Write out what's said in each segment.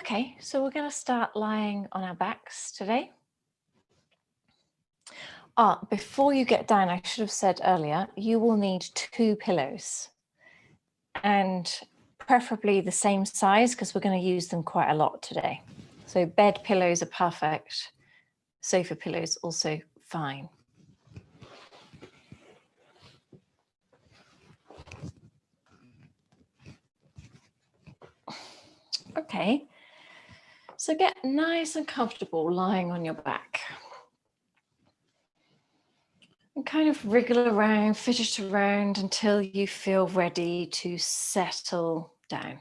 Okay, so we're going to start lying on our backs today. Before you get down, I should have said earlier, you will need 2 pillows and preferably the same size because we're going to use them quite a lot today. So bed pillows are perfect. Sofa pillows also fine. Okay, so get nice and comfortable lying on your back. And kind of wriggle around, fidget around until you feel ready to settle down.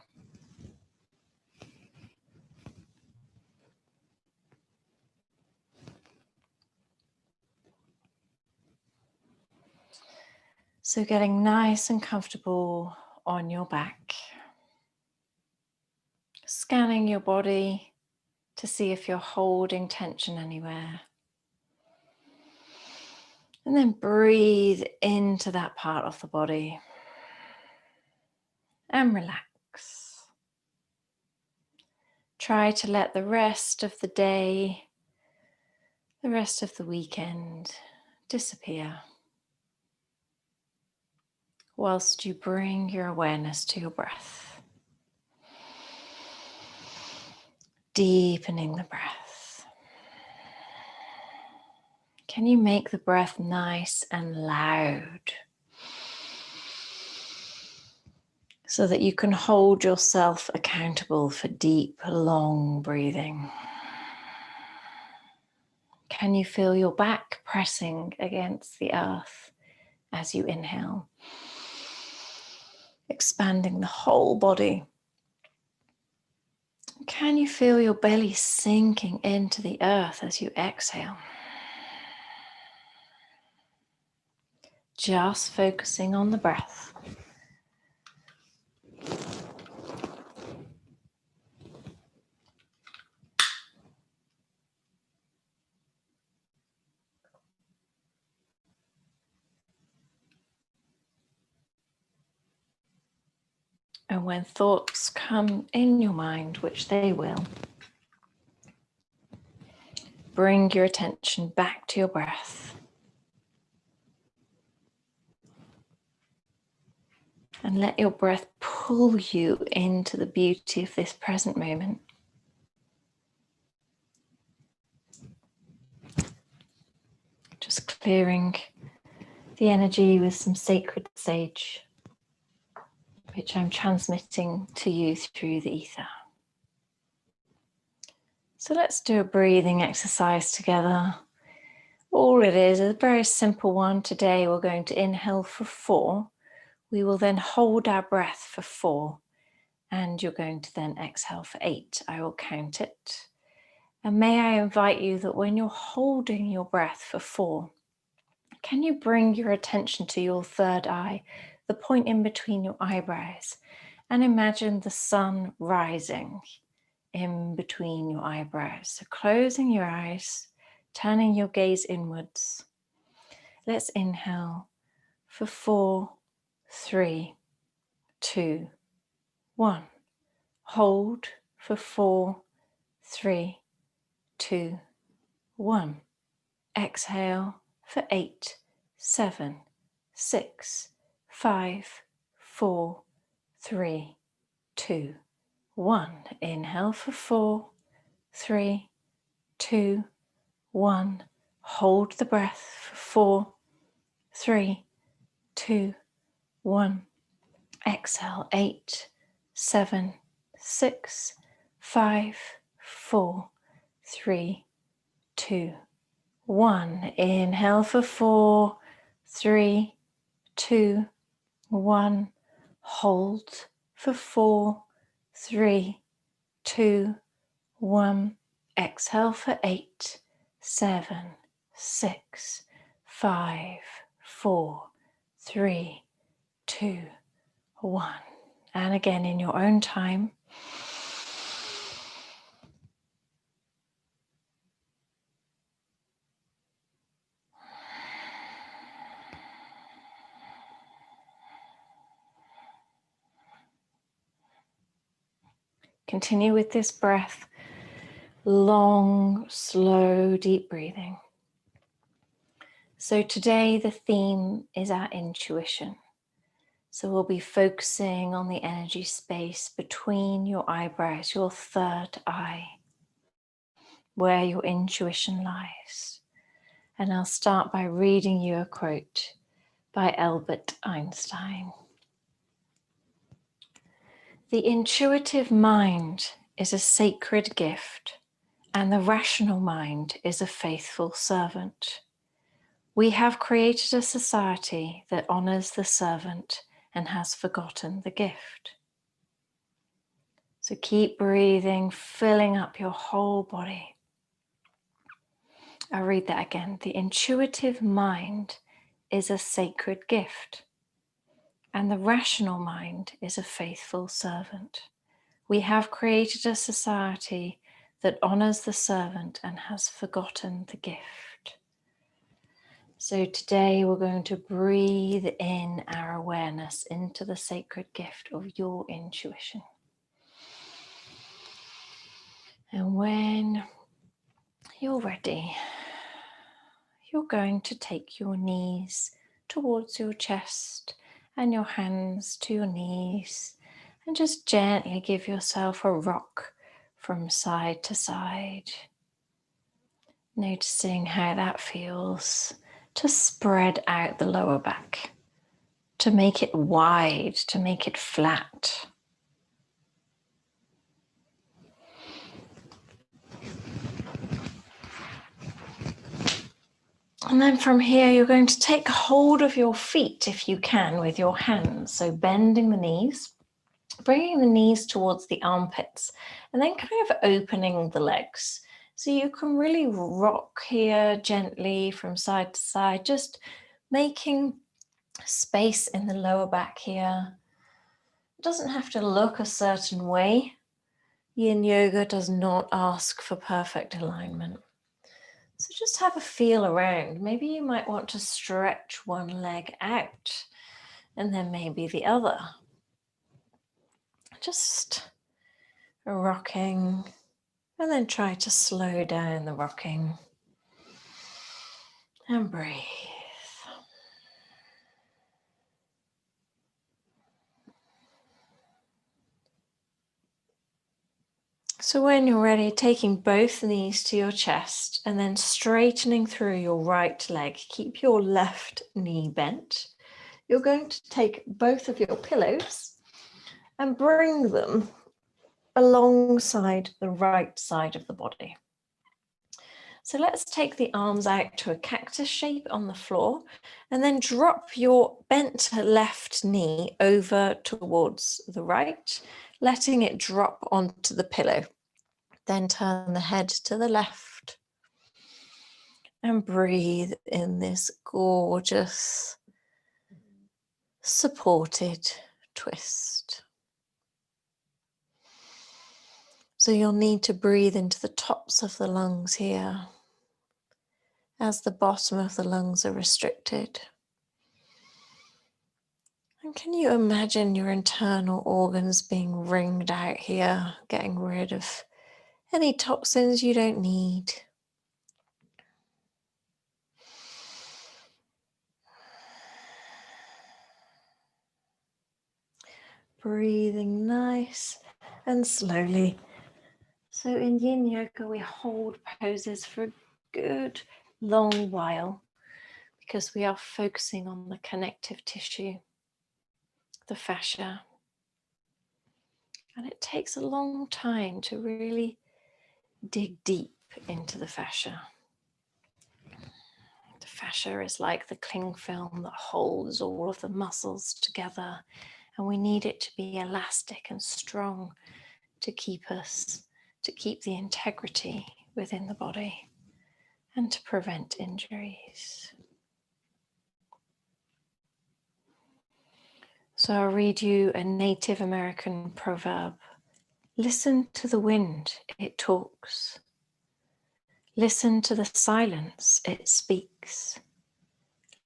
So getting nice and comfortable on your back. Scanning your body to see if you're holding tension anywhere. And then breathe into that part of the body and relax. Try to let the rest of the day, the rest of the weekend disappear whilst you bring your awareness to your breath. Deepening the breath. Can you make the breath nice and loud so that you can hold yourself accountable for deep, long breathing? Can you feel your back pressing against the earth as you inhale? Expanding the whole body. Can you feel your belly sinking into the earth as you exhale? Just focusing on the breath. And when thoughts come in your mind, which they will, bring your attention back to your breath. And let your breath pull you into the beauty of this present moment. Just clearing the energy with some sacred sage, which I'm transmitting to you through the ether. So let's do a breathing exercise together. All it is a very simple one. Today we're going to inhale for 4. We will then hold our breath for 4. And you're going to then exhale for 8. I will count it. And may I invite you that when you're holding your breath for 4, can you bring your attention to your third eye, the point in between your eyebrows, and imagine the sun rising in between your eyebrows. So closing your eyes, turning your gaze inwards. Let's inhale for 4, 3, 2, 1. Hold for 4, 3, 2, 1. Exhale for 8, 7, 6, 5, 4, 3, 2, 1. Inhale for 4, 3, 2, 1. Hold the breath for 4, 3, 2, 1. Exhale 8, 7, 6, 5, 4, 3, 2, 1. Inhale for 4, 3, 2, 1. Hold for 4, 3, 2, 1. Exhale for 8, 7, 6, 5, 4, 3, 2, 1. And again in your own time. Continue with this breath, long, slow, deep breathing. So today the theme is our intuition. So we'll be focusing on the energy space between your eyebrows, your third eye, where your intuition lies. And I'll start by reading you a quote by Albert Einstein. The intuitive mind is a sacred gift, and the rational mind is a faithful servant. We have created a society that honors the servant and has forgotten the gift. So keep breathing, filling up your whole body. I'll read that again. The intuitive mind is a sacred gift, and the rational mind is a faithful servant. We have created a society that honors the servant and has forgotten the gift. So today we're going to breathe in our awareness into the sacred gift of your intuition. And when you're ready, you're going to take your knees towards your chest and your hands to your knees and just gently give yourself a rock from side to side. Noticing how that feels to spread out the lower back, to make it wide, to make it flat. And then from here, you're going to take hold of your feet if you can with your hands. So bending the knees, bringing the knees towards the armpits, and then kind of opening the legs. So you can really rock here gently from side to side, just making space in the lower back here. It doesn't have to look a certain way. Yin yoga does not ask for perfect alignment. So just have a feel around. Maybe you might want to stretch one leg out and then maybe the other. Just rocking and then try to slow down the rocking and breathe. So when you're ready, taking both knees to your chest and then straightening through your right leg. Keep your left knee bent. You're going to take both of your pillows and bring them alongside the right side of the body. So let's take the arms out to a cactus shape on the floor and then drop your bent left knee over towards the right, letting it drop onto the pillow. Then turn the head to the left and breathe in this gorgeous, supported twist. So you'll need to breathe into the tops of the lungs here, as the bottom of the lungs are restricted. And can you imagine your internal organs being wringed out here, getting rid of any toxins you don't need? Breathing nice and slowly. So in Yin Yoga, we hold poses for a good long while because we are focusing on the connective tissue, the fascia. And it takes a long time to really dig deep into the fascia. The fascia is like the cling film that holds all of the muscles together, and we need it to be elastic and strong to keep the integrity within the body and to prevent injuries. So I'll read you a Native American proverb. Listen to the wind, it talks. Listen to the silence, it speaks.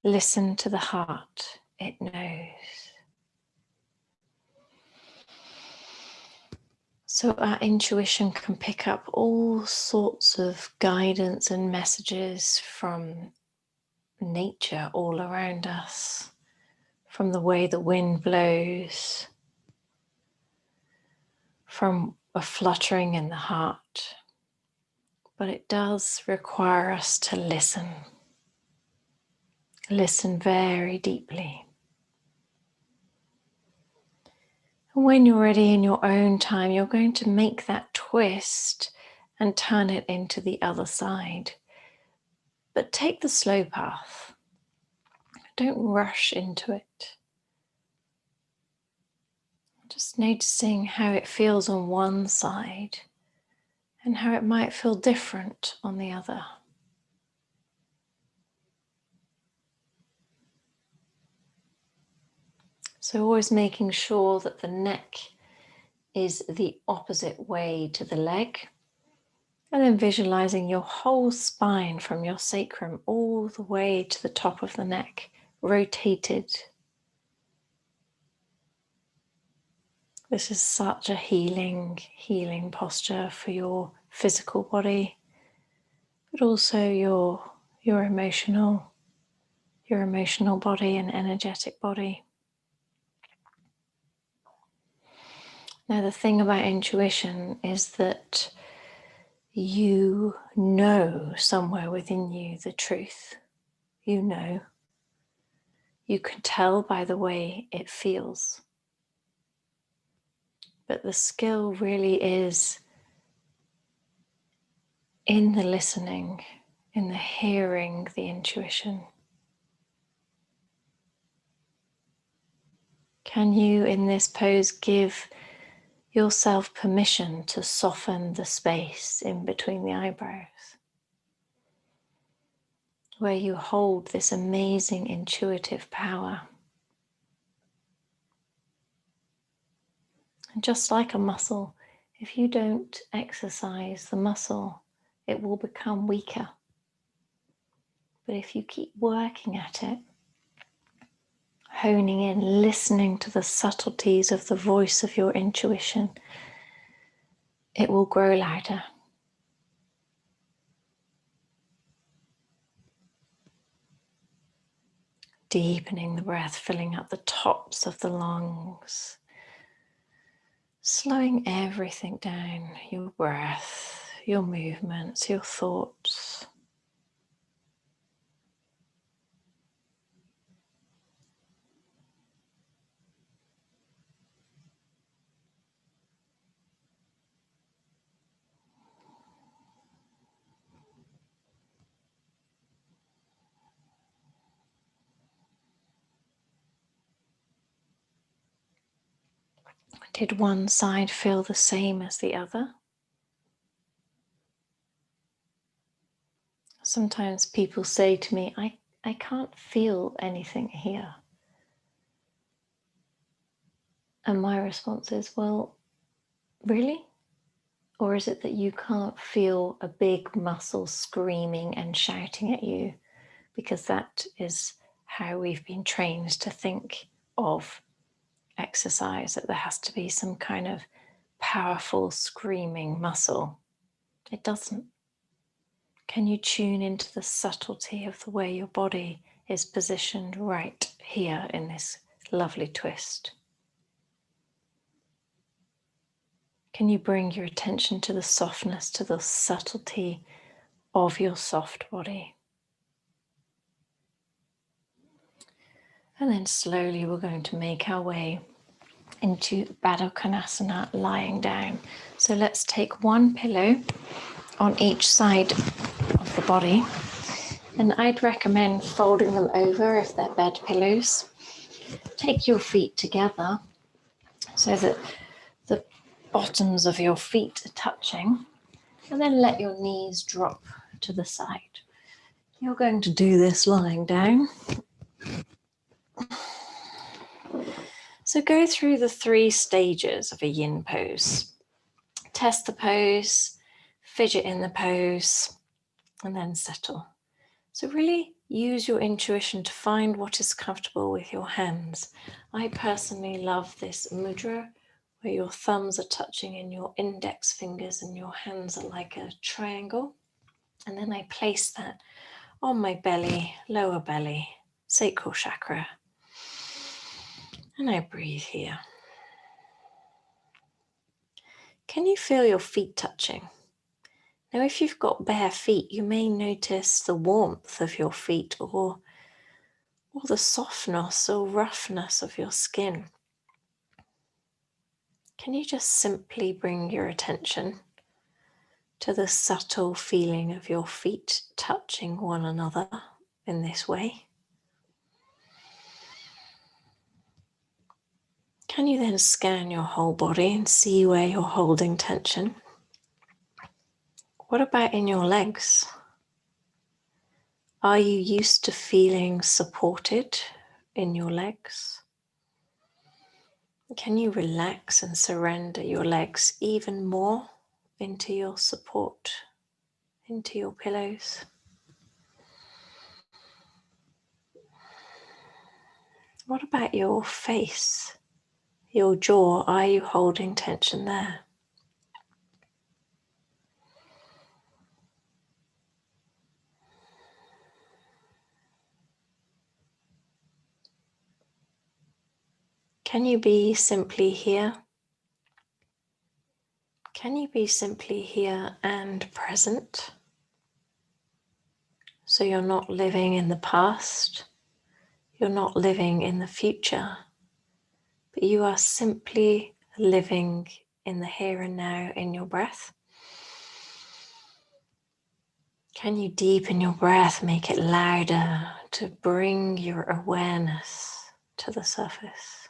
Listen to the heart, it knows. So our intuition can pick up all sorts of guidance and messages from nature all around us, from the way the wind blows, from a fluttering in the heart. But it does require us to listen. Listen very deeply. And when you're ready in your own time, you're going to make that twist and turn it into the other side. But take the slow path. Don't rush into it. Just noticing how it feels on one side and how it might feel different on the other. So always making sure that the neck is the opposite way to the leg. And then visualizing your whole spine from your sacrum all the way to the top of the neck, rotated. This is such a healing posture for your physical body, but also your emotional body and energetic body. Now, the thing about intuition is that you know somewhere within you the truth. You know. You can tell by the way it feels. But the skill really is in the listening, in the hearing the intuition. Can you, in this pose, give yourself permission to soften the space in between the eyebrows, where you hold this amazing intuitive power? And just like a muscle, if you don't exercise the muscle, it will become weaker. But if you keep working at it, honing in, listening to the subtleties of the voice of your intuition, it will grow louder. Deepening the breath, filling up the tops of the lungs, slowing everything down, your breath, your movements, your thoughts. Did one side feel the same as the other? Sometimes people say to me, I can't feel anything here. And my response is, well, really? Or is it that you can't feel a big muscle screaming and shouting at you? Because that is how we've been trained to think of exercise, that there has to be some kind of powerful screaming muscle. It doesn't. Can you tune into the subtlety of the way your body is positioned right here in this lovely twist? Can you bring your attention to the softness, to the subtlety of your soft body? And then slowly we're going to make our way into Baddha Konasana, lying down. So let's take one pillow on each side of the body. And I'd recommend folding them over if they're bed pillows. Take your feet together so that the bottoms of your feet are touching, and then let your knees drop to the side. You're going to do this lying down. So go through the 3 stages of a yin pose. Test the pose, fidget in the pose, and then settle. So really use your intuition to find what is comfortable with your hands. I personally love this mudra, where your thumbs are touching in your index fingers and your hands are like a triangle. And then I place that on my belly, lower belly, sacral chakra. And I breathe here. Can you feel your feet touching? Now, if you've got bare feet, you may notice the warmth of your feet or the softness or roughness of your skin. Can you just simply bring your attention to the subtle feeling of your feet touching one another in this way? Can you then scan your whole body and see where you're holding tension? What about in your legs? Are you used to feeling supported in your legs? Can you relax and surrender your legs even more into your support, into your pillows? What about your face, your jaw? Are you holding tension there? Can you be simply here? Can you be simply here and present? So you're not living in the past, you're not living in the future, but you are simply living in the here and now in your breath. Can you deepen your breath, make it louder to bring your awareness to the surface?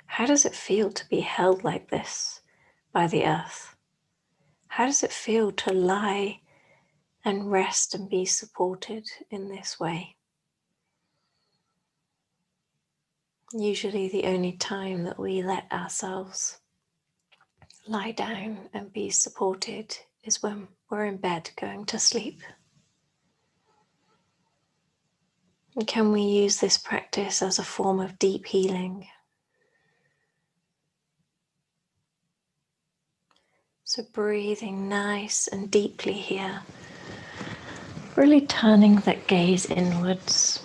How does it feel to be held like this by the earth? How does it feel to lie and rest and be supported in this way? Usually the only time that we let ourselves lie down and be supported is when we're in bed going to sleep. And can we use this practice as a form of deep healing? So breathing nice and deeply here, really turning that gaze inwards.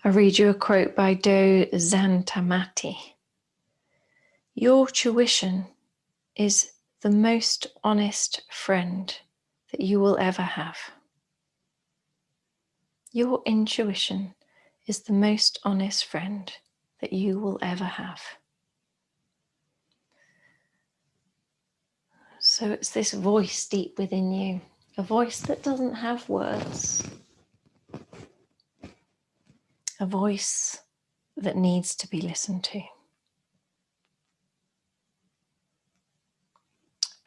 I read you a quote by Do Zantamati. Your tuition is the most honest friend that you will ever have. Your intuition is the most honest friend that you will ever have. So it's this voice deep within you, a voice that doesn't have words, a voice that needs to be listened to.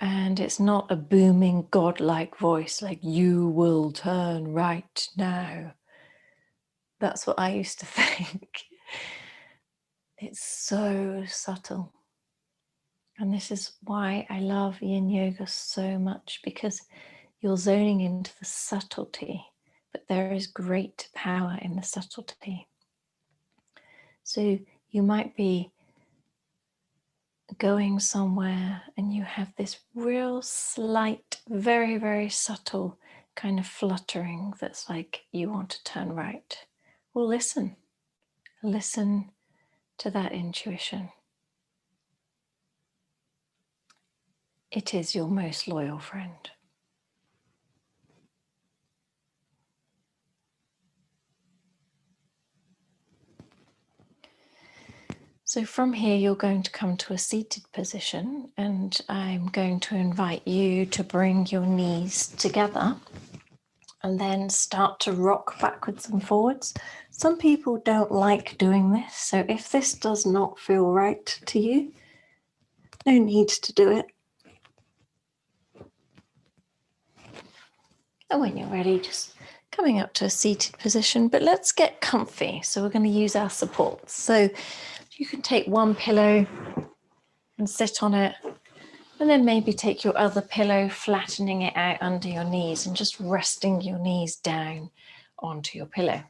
And it's not a booming godlike voice like you will turn right now. That's what I used to think. It's so subtle. And this is why I love yin yoga so much, because you're zoning into the subtlety, but there is great power in the subtlety. So you might be going somewhere and you have this real slight, very, very subtle kind of fluttering that's like you want to turn right. Well, listen to that intuition. It is your most loyal friend. So from here, you're going to come to a seated position, and I'm going to invite you to bring your knees together and then start to rock backwards and forwards. Some people don't like doing this, so if this does not feel right to you, No need to do it. And when you're ready, just coming up to a seated position, but let's get comfy. So we're going to use our supports. So you can take one pillow and sit on it, and then maybe take your other pillow, flattening it out under your knees and just resting your knees down onto your pillow.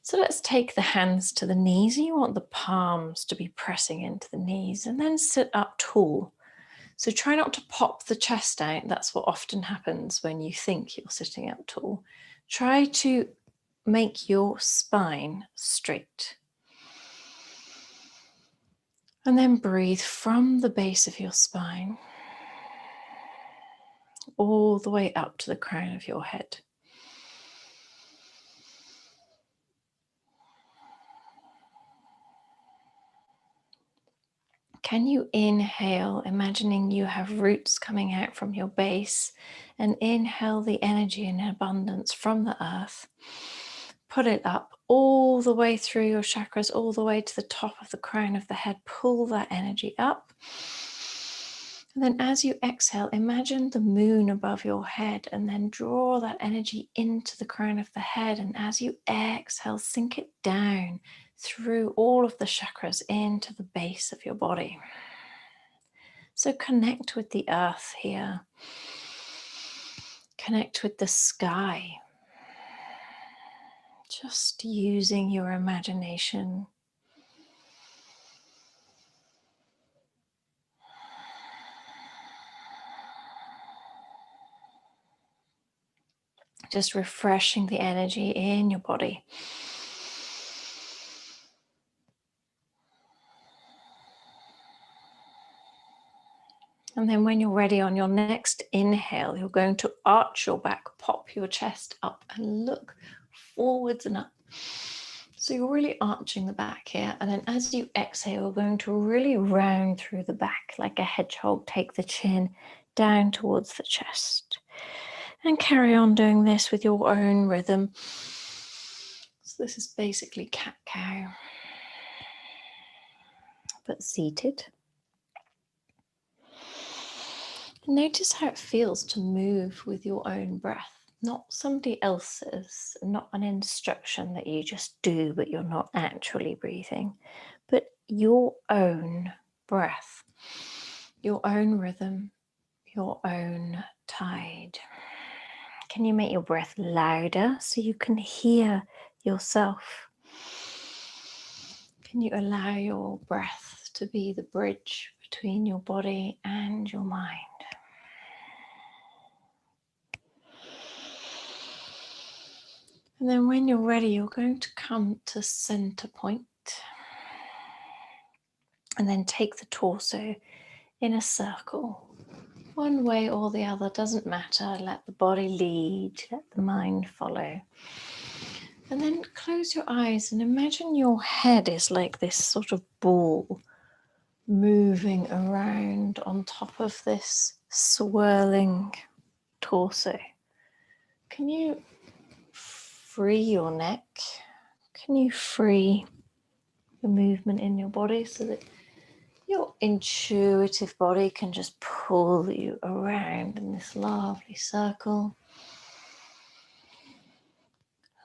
So let's take the hands to the knees. You want the palms to be pressing into the knees, and then sit up tall. So try not to pop the chest out. That's what often happens when you think you're sitting up tall. Try to make your spine straight. And then breathe from the base of your spine all the way up to the crown of your head. Can you inhale, imagining you have roots coming out from your base, and inhale the energy and abundance from the earth. Put it up all the way through your chakras, all the way to the top of the crown of the head. Pull that energy up. And then as you exhale, imagine the moon above your head, and then draw that energy into the crown of the head. And as you exhale, sink it down through all of the chakras into the base of your body. So connect with the earth here. Connect with the sky. Just using your imagination. Just refreshing the energy in your body. And then when you're ready, on your next inhale, you're going to arch your back, pop your chest up and look forwards and up. So you're really arching the back here. And then as you exhale, you're going to really round through the back like a hedgehog. Take the chin down towards the chest. And carry on doing this with your own rhythm. So this is basically cat-cow, but seated. Notice how it feels to move with your own breath, not somebody else's, not an instruction that you just do, but you're not actually breathing, but your own breath, your own rhythm, your own tide. Can you make your breath louder so you can hear yourself? Can you allow your breath to be the bridge between your body and your mind? And then when you're ready, you're going to come to center point. And then take the torso in a circle. One way or the other, doesn't matter. Let the body lead, let the mind follow. And then close your eyes and imagine your head is like this sort of ball moving around on top of this swirling torso. Can you free your neck? Can you free the movement in your body so that your intuitive body can just pull you around in this lovely circle?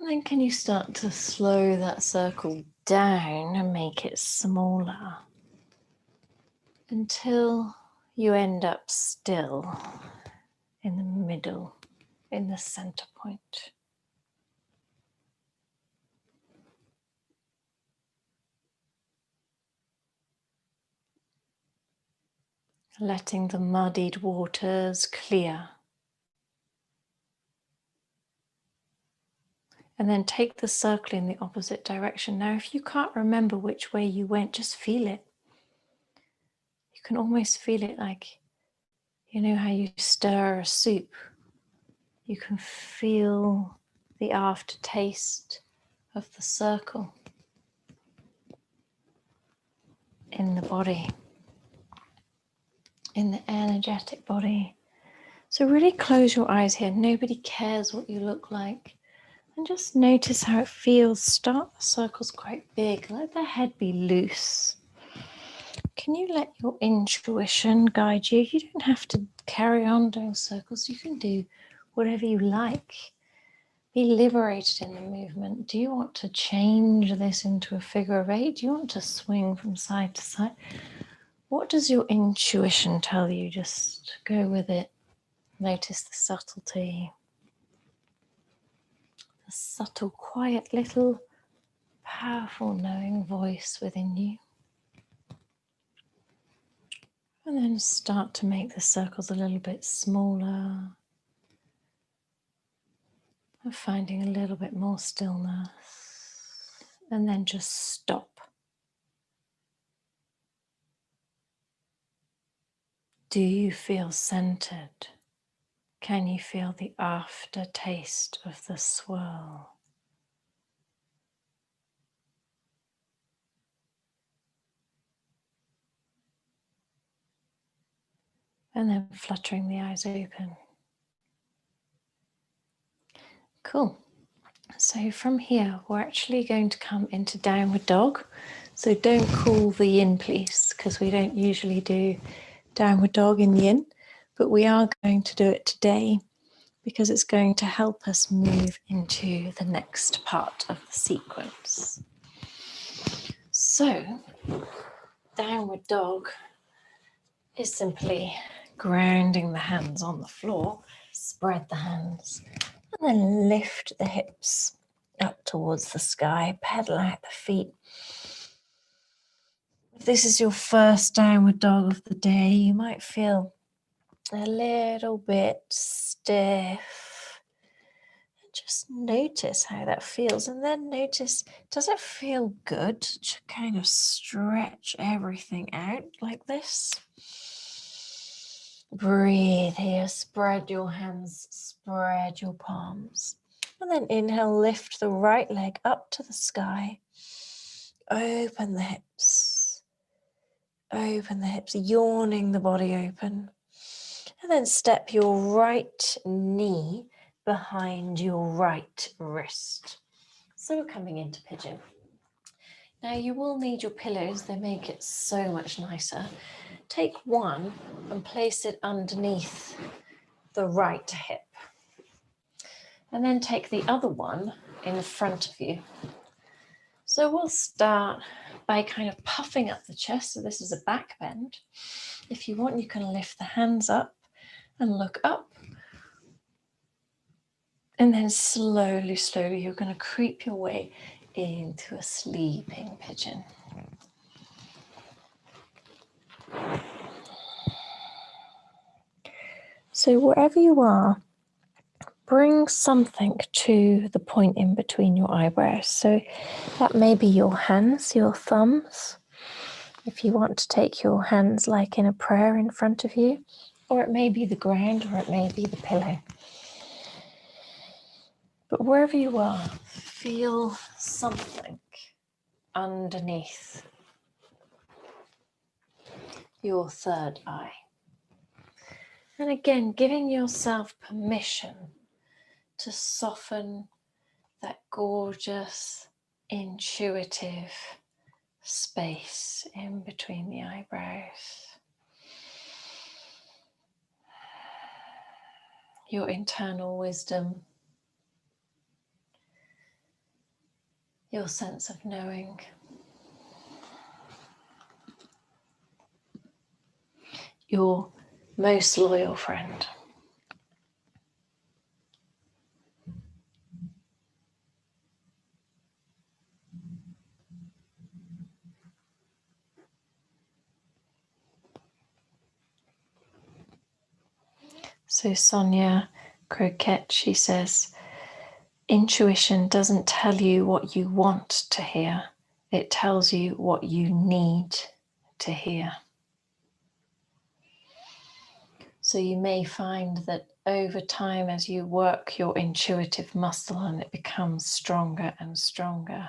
And then can you start to slow that circle down and make it smaller until you end up still in the middle, in the center point. Letting the muddied waters clear. And then take the circle in the opposite direction. Now, if you can't remember which way you went, just feel it. You can almost feel it like, you know how you stir a soup. You can feel the aftertaste of the circle in the body, in the energetic body. So really close your eyes here. Nobody cares what you look like. And just notice how it feels. Start the circles quite big. Let the head be loose. Can you let your intuition guide you? You don't have to carry on doing circles. You can do whatever you like. Be liberated in the movement. Do you want to change this into a figure of 8? Do you want to swing from side to side? What does your intuition tell you? Just go with it. Notice the subtlety. The subtle, quiet, little, powerful, knowing voice within you. And then start to make the circles a little bit smaller. And finding a little bit more stillness. And then just stop. Do you feel centered? Can you feel the aftertaste of the swirl? And then fluttering the eyes open. Cool. So from here, we're actually going to come into downward dog. So don't call the yin, please, because we don't usually do downward dog in the yin, but we are going to do it today because it's going to help us move into the next part of the sequence. So downward dog is simply grounding the hands on the floor, spread the hands, and then lift the hips up towards the sky, pedal out the feet. If this is your first downward dog of the day, you might feel a little bit stiff. Just notice how that feels, and then notice, does it feel good to kind of stretch everything out like this? Breathe here, spread your hands, spread your palms. And then inhale, lift the right leg up to the sky. Open the hips. Open the hips, yawning the body open. And then step your right knee behind your right wrist. So we're coming into pigeon. Now you will need your pillows, they make it so much nicer. Take one and place it underneath the right hip. And then take the other one in front of you. So we'll start by kind of puffing up the chest. So this is a back bend. If you want, you can lift the hands up and look up. And then slowly, slowly, you're going to creep your way into a sleeping pigeon. So wherever you are, bring something to the point in between your eyebrows. So that may be your hands, your thumbs. If you want to take your hands like in a prayer in front of you, or it may be the ground, or it may be the pillow. But wherever you are, feel something underneath your third eye. And again, giving yourself permission to soften that gorgeous, intuitive space in between the eyebrows. Your internal wisdom, your sense of knowing. Your most loyal friend. So Sonia Choquette, she says, intuition doesn't tell you what you want to hear. It tells you what you need to hear. So you may find that over time, as you work your intuitive muscle and it becomes stronger and stronger,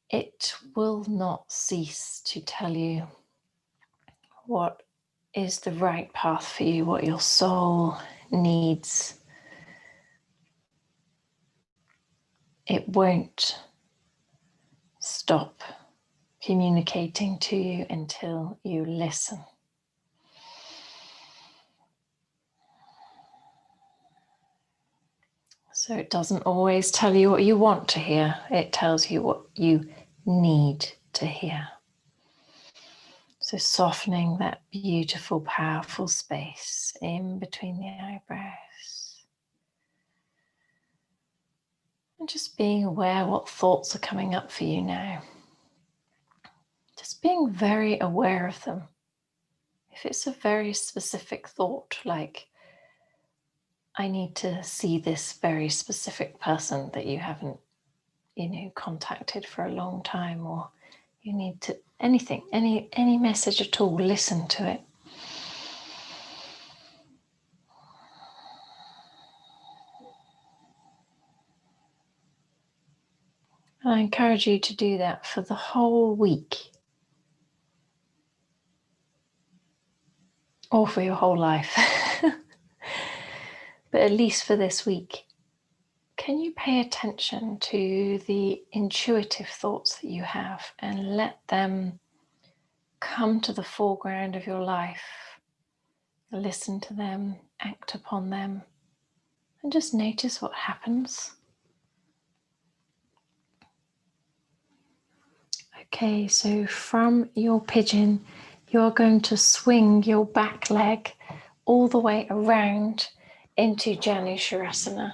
it will not cease to tell you what is the right path for you, what your soul needs. it won't stop communicating to you until you listen. So it doesn't always tell you what you want to hear, it tells you what you need to hear. So softening that beautiful, powerful space in between the eyebrows. And just being aware what thoughts are coming up for you now. Just being very aware of them. If it's a very specific thought, like, I need to see this very specific person that you haven't, contacted for a long time, or you need to, anything, any message at all, listen to it. I encourage you to do that for the whole week, or for your whole life, but at least for this week. Can you pay attention to the intuitive thoughts that you have and let them come to the foreground of your life? Listen to them, act upon them, and just notice what happens. Okay, so from your pigeon, you're going to swing your back leg all the way around into Janu Shavasana.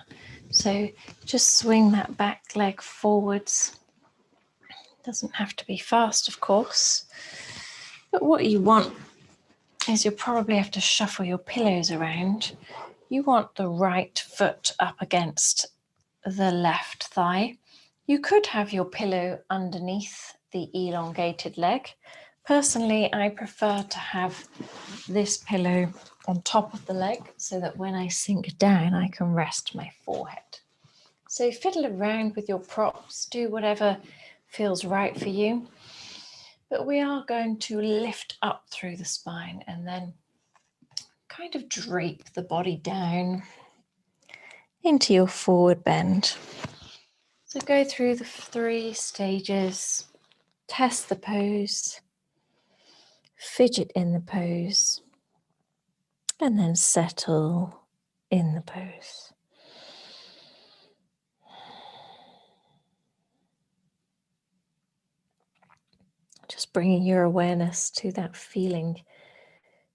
So just swing that back leg forwards. Doesn't have to be fast, of course. But what you want is you'll probably have to shuffle your pillows around. You want the right foot up against the left thigh. You could have your pillow underneath the elongated leg. Personally, I prefer to have this pillow on top of the leg so that when I sink down, I can rest my forehead. So fiddle around with your props, do whatever feels right for you. But we are going to lift up through the spine and then kind of drape the body down into your forward bend. So go through the 3 stages, test the pose, fidget in the pose, and then settle in the pose. Just bringing your awareness to that feeling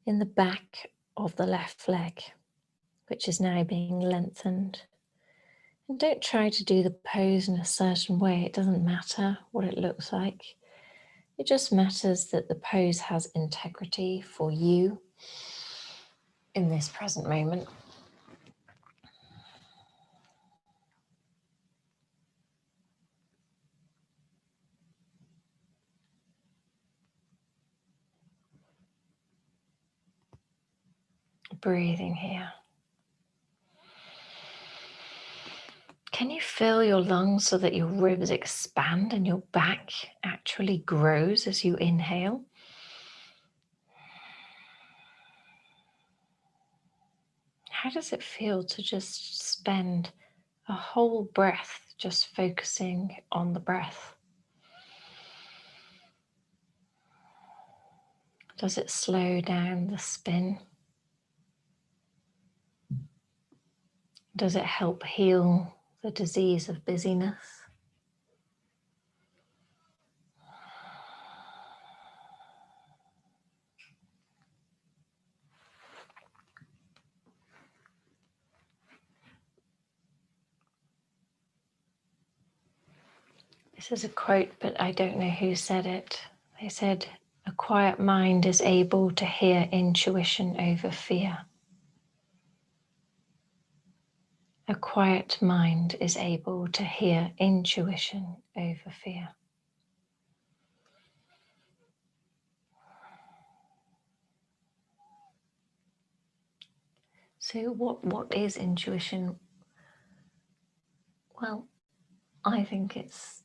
in the back of the left leg, which is now being lengthened. And don't try to do the pose in a certain way. It doesn't matter what it looks like. It just matters that the pose has integrity for you in this present moment. Breathing here. Can you fill your lungs so that your ribs expand and your back actually grows as you inhale? How does it feel to just spend a whole breath just focusing on the breath? Does it slow down the spin? Does it help heal the disease of busyness? This is a quote, but I don't know who said it. They said, "A quiet mind is able to hear intuition over fear." A quiet mind is able to hear intuition over fear. So what is intuition? Well, I think it's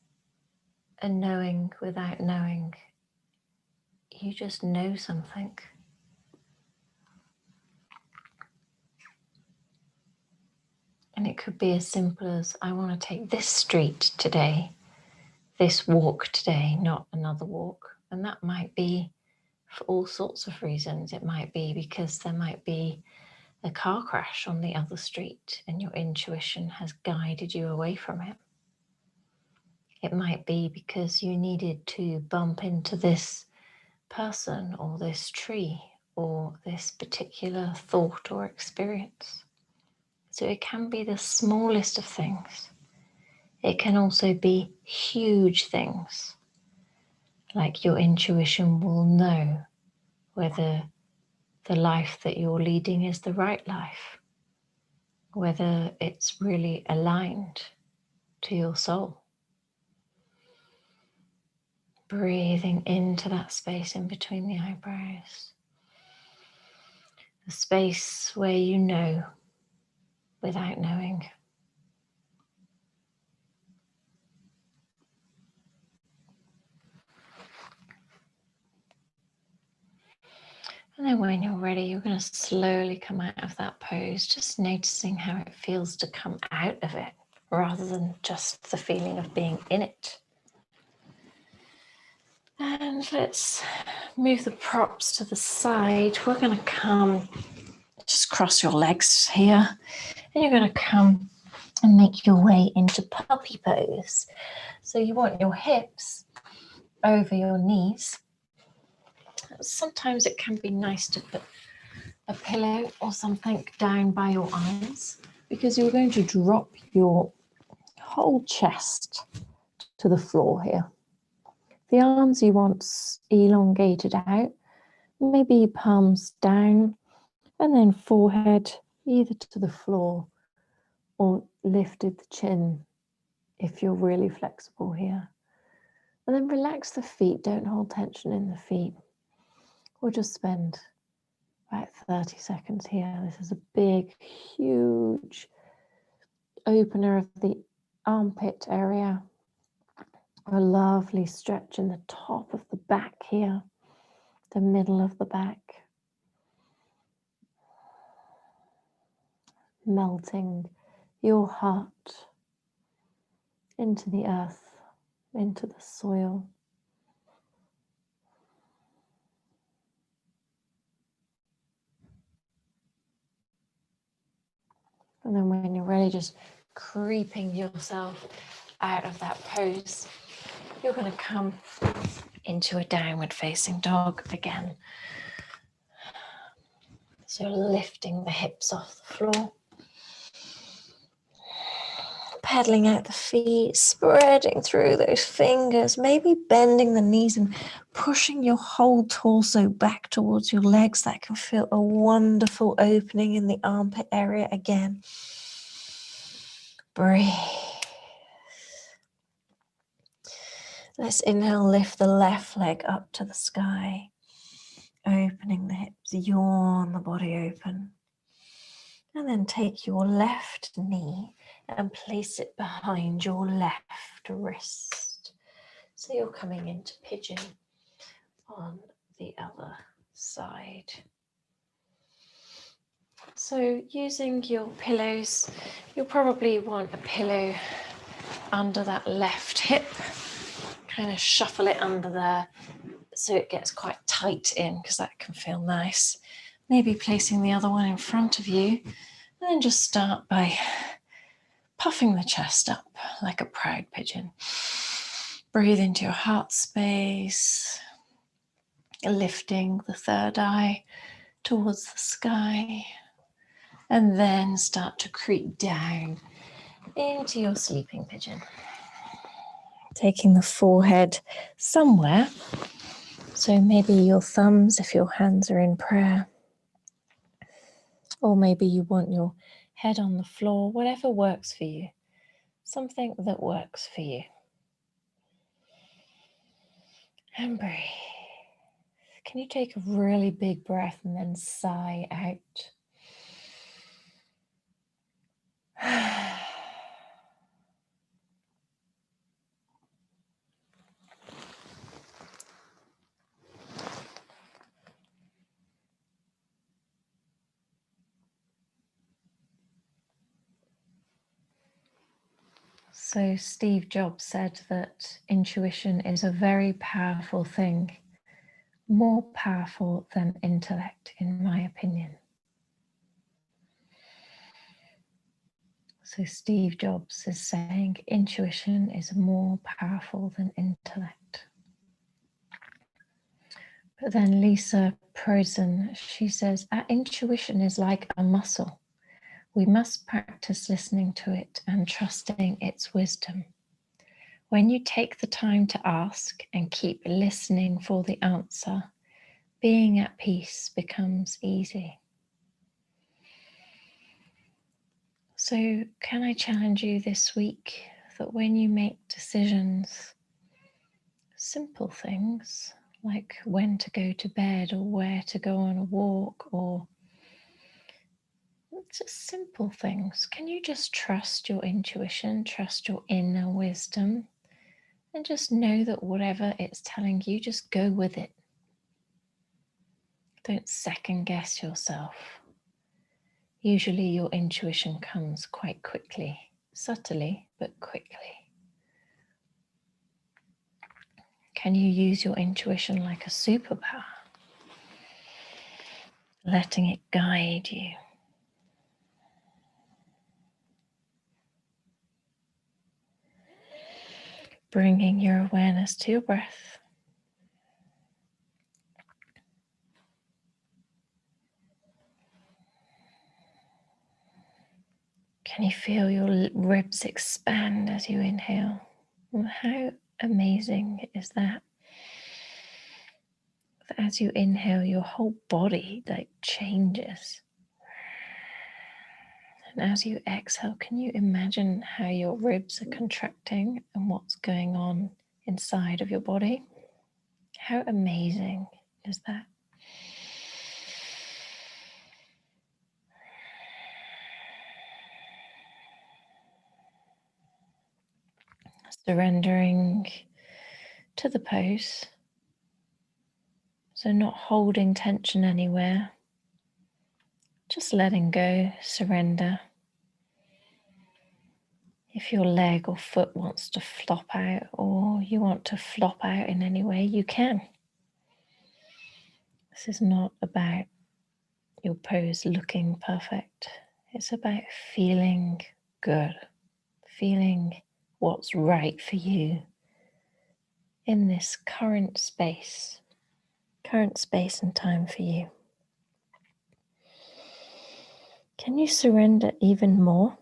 a knowing without knowing. You just know something. And It could be as simple as, I want to take this street today, this walk today, not another walk. And that might be for all sorts of reasons. It might be because there might be a car crash on the other street and your intuition has guided you away from it. It might be because you needed to bump into this person or this tree or this particular thought or experience. So it can be the smallest of things. It can also be huge things, like your intuition will know whether the life that you're leading is the right life, whether it's really aligned to your soul. Breathing into that space in between the eyebrows, the space where you know without knowing. And then when you're ready, you're going to slowly come out of that pose, just noticing how it feels to come out of it rather than just the feeling of being in it. And let's move the props to the side. We're going to come, just cross your legs here, and you're going to come and make your way into puppy pose. So you want your hips over your knees. Sometimes it can be nice to put a pillow or something down by your arms, because you're going to drop your whole chest to the floor here. The arms you want elongated out, maybe palms down, and then forehead either to the floor or lifted the chin if you're really flexible here. And then relax the feet, don't hold tension in the feet. We'll just spend about 30 seconds here. This is a big, huge opener of the armpit area. A lovely stretch in the top of the back here, the middle of the back. Melting your heart into the earth, into the soil. And then when you're ready, just creeping yourself out of that pose, you're going to come into a downward facing dog again. So lifting the hips off the floor, pedaling out the feet, spreading through those fingers, maybe bending the knees and pushing your whole torso back towards your legs. That can feel a wonderful opening in the armpit area again. Breathe. Let's inhale, lift the left leg up to the sky, opening the hips, yawn the body open. And then take your left knee and place it behind your left wrist. So you're coming into pigeon on the other side. So using your pillows, you'll probably want a pillow under that left hip. Kind of shuffle it under there so it gets quite tight in, because that can feel nice. Maybe placing the other one in front of you, and then just start by puffing the chest up like a proud pigeon. Breathe into your heart space, lifting the third eye towards the sky, and then start to creep down into your sleeping pigeon. Taking the forehead somewhere, so maybe your thumbs if your hands are in prayer, or maybe you want your head on the floor, whatever works for you, something that works for you. And breathe. Can you take a really big breath and then sigh out? So Steve Jobs said that intuition is a very powerful thing, more powerful than intellect, in my opinion. So Steve Jobs is saying intuition is more powerful than intellect. But then Lisa Prosen, she says, our intuition is like a muscle. We must practice listening to it and trusting its wisdom. When you take the time to ask and keep listening for the answer, being at peace becomes easy. So, can I challenge you this week that when you make decisions, simple things like when to go to bed or where to go on a walk or just simple things, can you just trust your intuition, trust your inner wisdom, and just know that whatever it's telling you, just go with it. Don't second guess yourself. Usually your intuition comes quite quickly, subtly, but quickly. Can you use your intuition like a superpower? Letting it guide you. Bringing your awareness to your breath. Can you feel your ribs expand as you inhale? Well, how amazing is that? As you inhale, your whole body changes. And as you exhale, can you imagine how your ribs are contracting and what's going on inside of your body? How amazing is that? Surrendering to the pose. So not holding tension anywhere. Just letting go, surrender. If your leg or foot wants to flop out or you want to flop out in any way, you can. This is not about your pose looking perfect. It's about feeling good, feeling what's right for you in this current space and time for you. Can you surrender even more?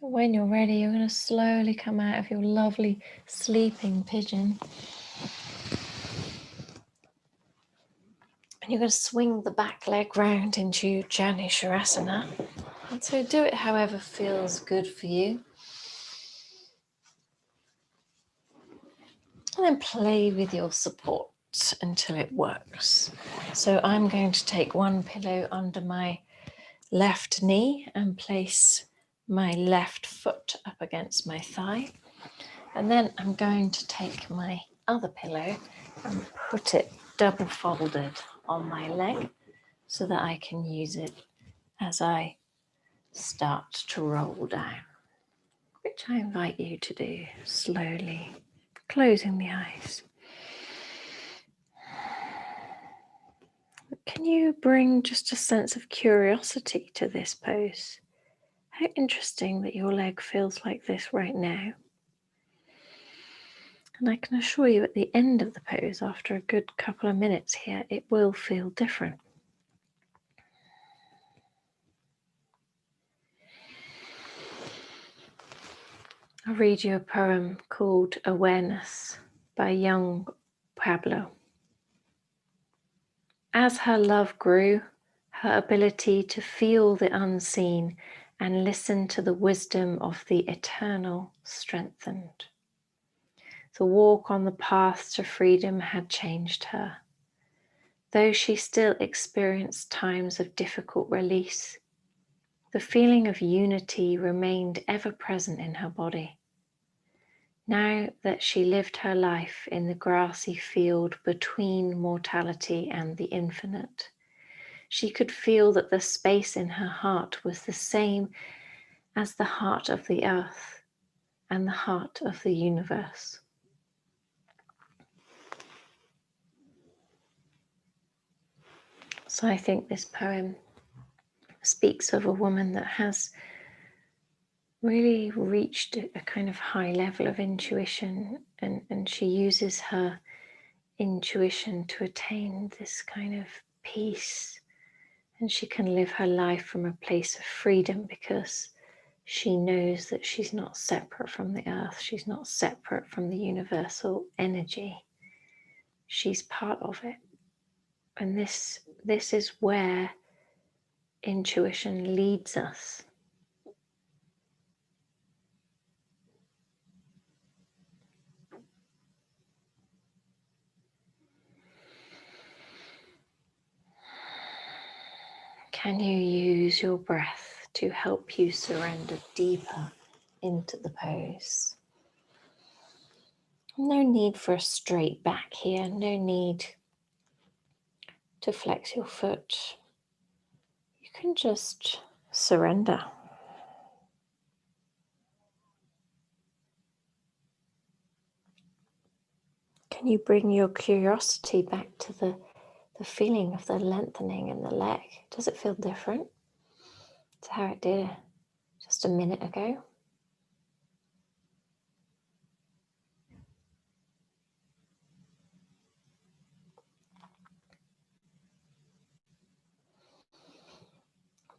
When you're ready, you're going to slowly come out of your lovely sleeping pigeon. And you're going to swing the back leg round into Janisharasana. And so do it however feels good for you. And then play with your support until it works. So I'm going to take one pillow under my left knee and place my left foot up against my thigh. And then I'm going to take my other pillow and put it double folded on my leg so that I can use it as I start to roll down, which I invite you to do slowly, closing the eyes. Can you bring just a sense of curiosity to this pose? How interesting that your leg feels like this right now. And I can assure you at the end of the pose, after a good couple of minutes here, it will feel different. I'll read you a poem called Awareness by young Pablo. As her love grew, her ability to feel the unseen and listen to the wisdom of the eternal strengthened. The walk on the path to freedom had changed her. Though she still experienced times of difficult release, the feeling of unity remained ever present in her body. Now that she lived her life in the grassy field between mortality and the infinite, she could feel that the space in her heart was the same as the heart of the earth and the heart of the universe. So I think this poem speaks of a woman that has really reached a kind of high level of intuition, and she uses her intuition to attain this kind of peace, and she can live her life from a place of freedom because she knows that she's not separate from the earth, she's not separate from the universal energy, she's part of it. And this is where intuition leads us. Can you use your breath to help you surrender deeper into the pose? No need for a straight back here, no need to flex your foot. You can just surrender. Can you bring your curiosity back to the feeling of the lengthening in the leg? Does it feel different to how it did just a minute ago?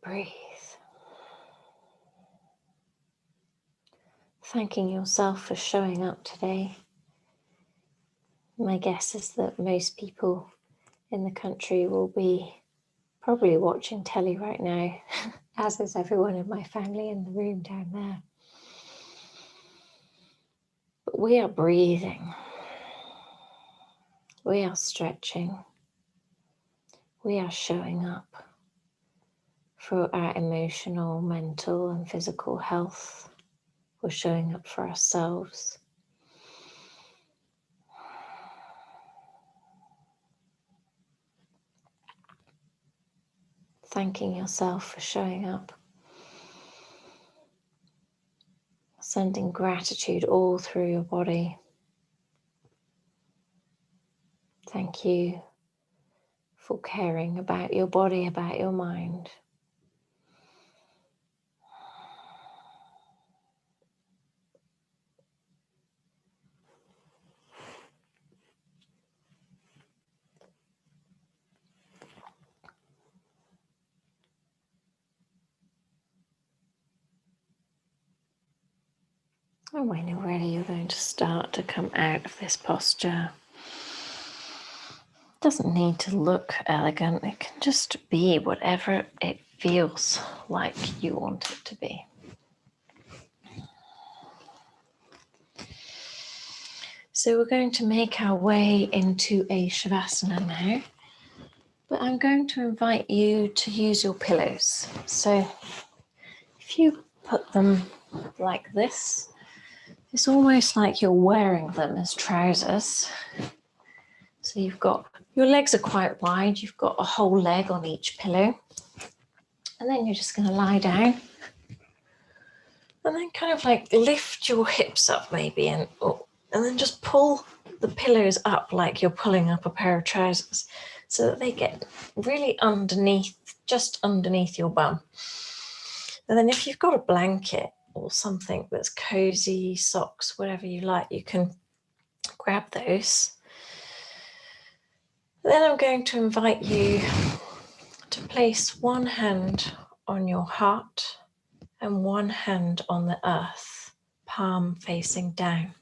Breathe. Thanking yourself for showing up today. My guess is that most people in the country will be probably watching telly right now, as is everyone in my family in the room down there. But we are breathing. We are stretching. We are showing up for our emotional, mental, and physical health. We're showing up for ourselves. Thanking yourself for showing up. Sending gratitude all through your body. Thank you for caring about your body, about your mind. And when you're ready, you're going to start to come out of this posture. It doesn't need to look elegant. It can just be whatever it feels like you want it to be. So we're going to make our way into a Shavasana now. But I'm going to invite you to use your pillows. So if you put them like this, it's almost like you're wearing them as trousers. So you've got, your legs are quite wide, you've got a whole leg on each pillow. And then you're just going to lie down. And then kind of like lift your hips up maybe, and then just pull the pillows up like you're pulling up a pair of trousers so that they get really underneath, just underneath your bum. And then if you've got a blanket or something that's cozy, socks, whatever you like, you can grab those. Then I'm going to invite you to place one hand on your heart and one hand on the earth, palm facing down.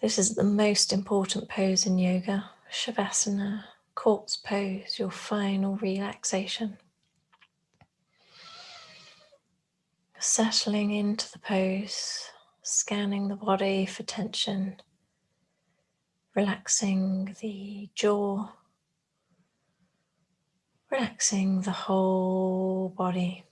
This is the most important pose in yoga, Shavasana, corpse pose, your final relaxation. Settling into the pose, scanning the body for tension, relaxing the jaw, Relaxing the whole body.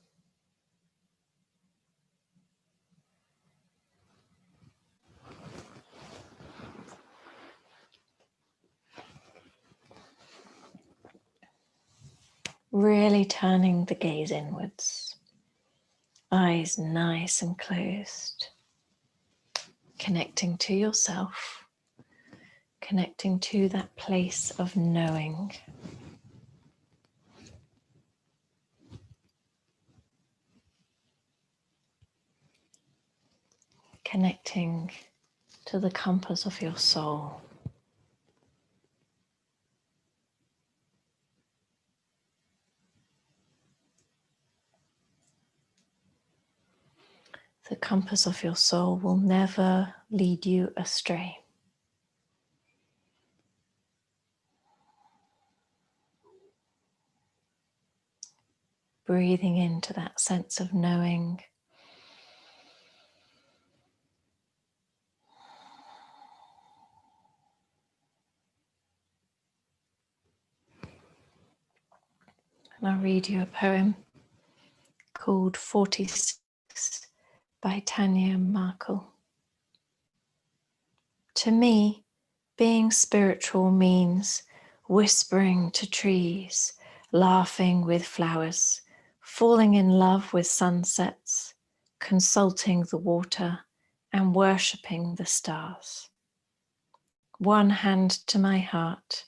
Really turning the gaze inwards. Eyes nice and closed. Connecting to yourself. Connecting to that place of knowing. Connecting to the compass of your soul. The compass of your soul will never lead you astray. Breathing into that sense of knowing. And I'll read you a poem called 46 by Tanya Markle. To me, being spiritual means whispering to trees, laughing with flowers, falling in love with sunsets, consulting the water, and worshipping the stars. One hand to my heart,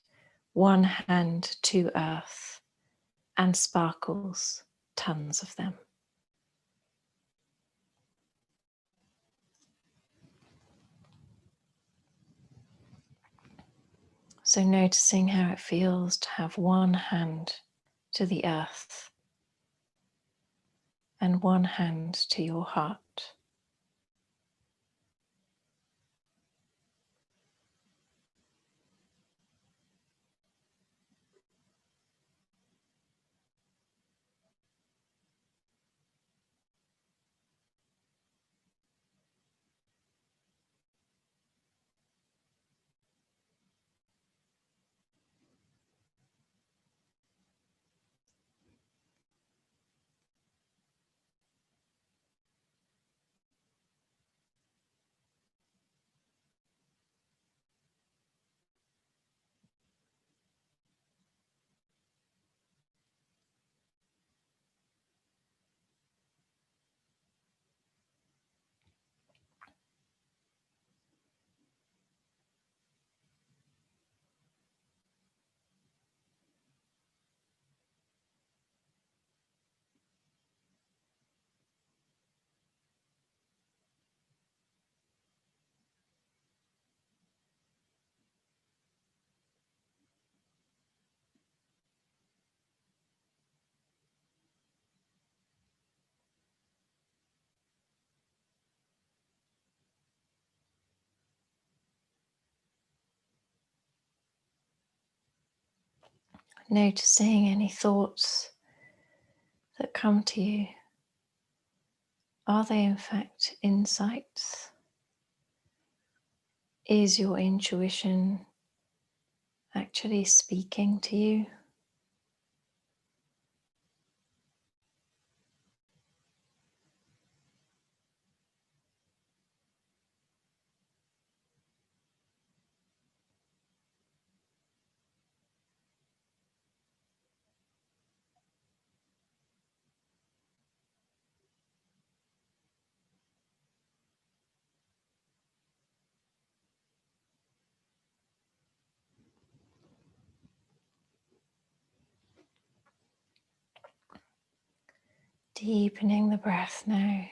one hand to earth, and sparkles, tons of them. So noticing how it feels to have one hand to the earth and one hand to your heart. Noticing any thoughts that come to you. Are they in fact insights? Is your intuition actually speaking to you? Deepening the breath now.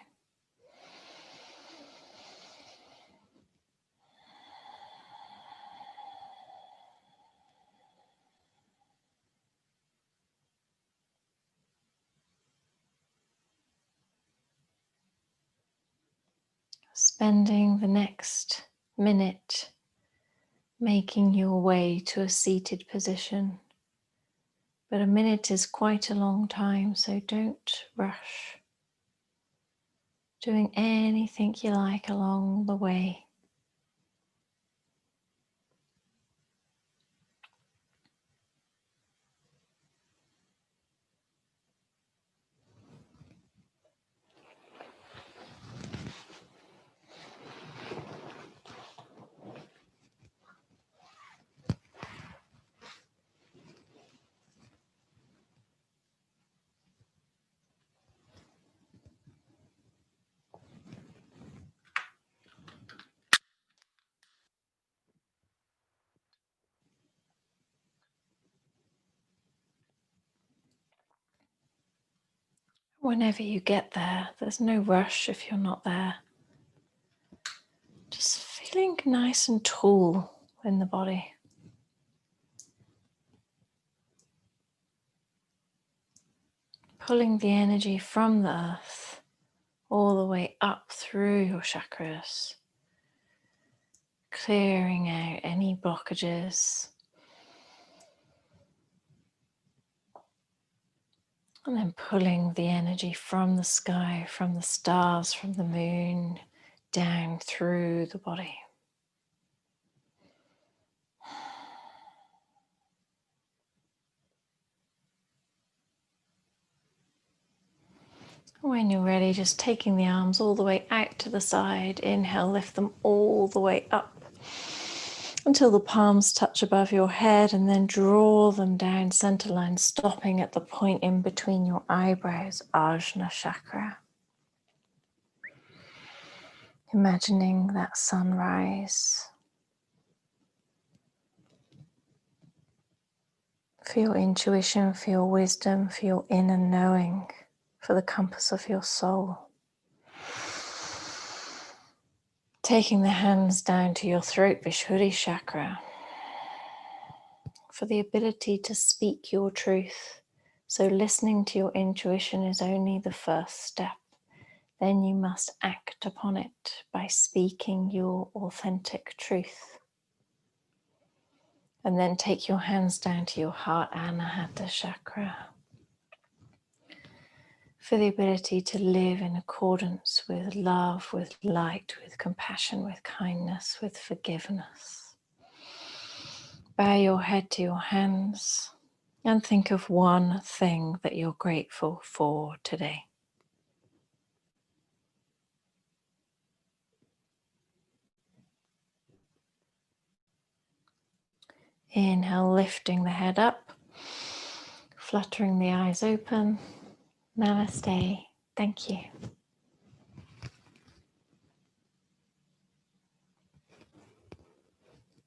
Spending the next minute making your way to a seated position. But a minute is quite a long time, so don't rush. Doing anything you like along the way. Whenever you get there, there's no rush if you're not there. Just feeling nice and tall in the body. Pulling the energy from the earth all the way up through your chakras. Clearing out any blockages. And then pulling the energy from the sky, from the stars, from the moon, down through the body. When you're ready, just taking the arms all the way out to the side. Inhale, lift them all the way up until the palms touch above your head, and then draw them down center line, stopping at the point in between your eyebrows, Ajna chakra. Imagining that sunrise. For your intuition, for your wisdom, for your inner knowing, for the compass of your soul. Taking the hands down to your throat, Vishuddhi chakra, for the ability to speak your truth. So listening to your intuition is only the first step. Then you must act upon it by speaking your authentic truth. And then take your hands down to your heart, Anahata chakra, for the ability to live in accordance with love, with light, with compassion, with kindness, with forgiveness. Bow your head to your hands and think of one thing that you're grateful for today. Inhale, lifting the head up, fluttering the eyes open. Namaste. Thank you.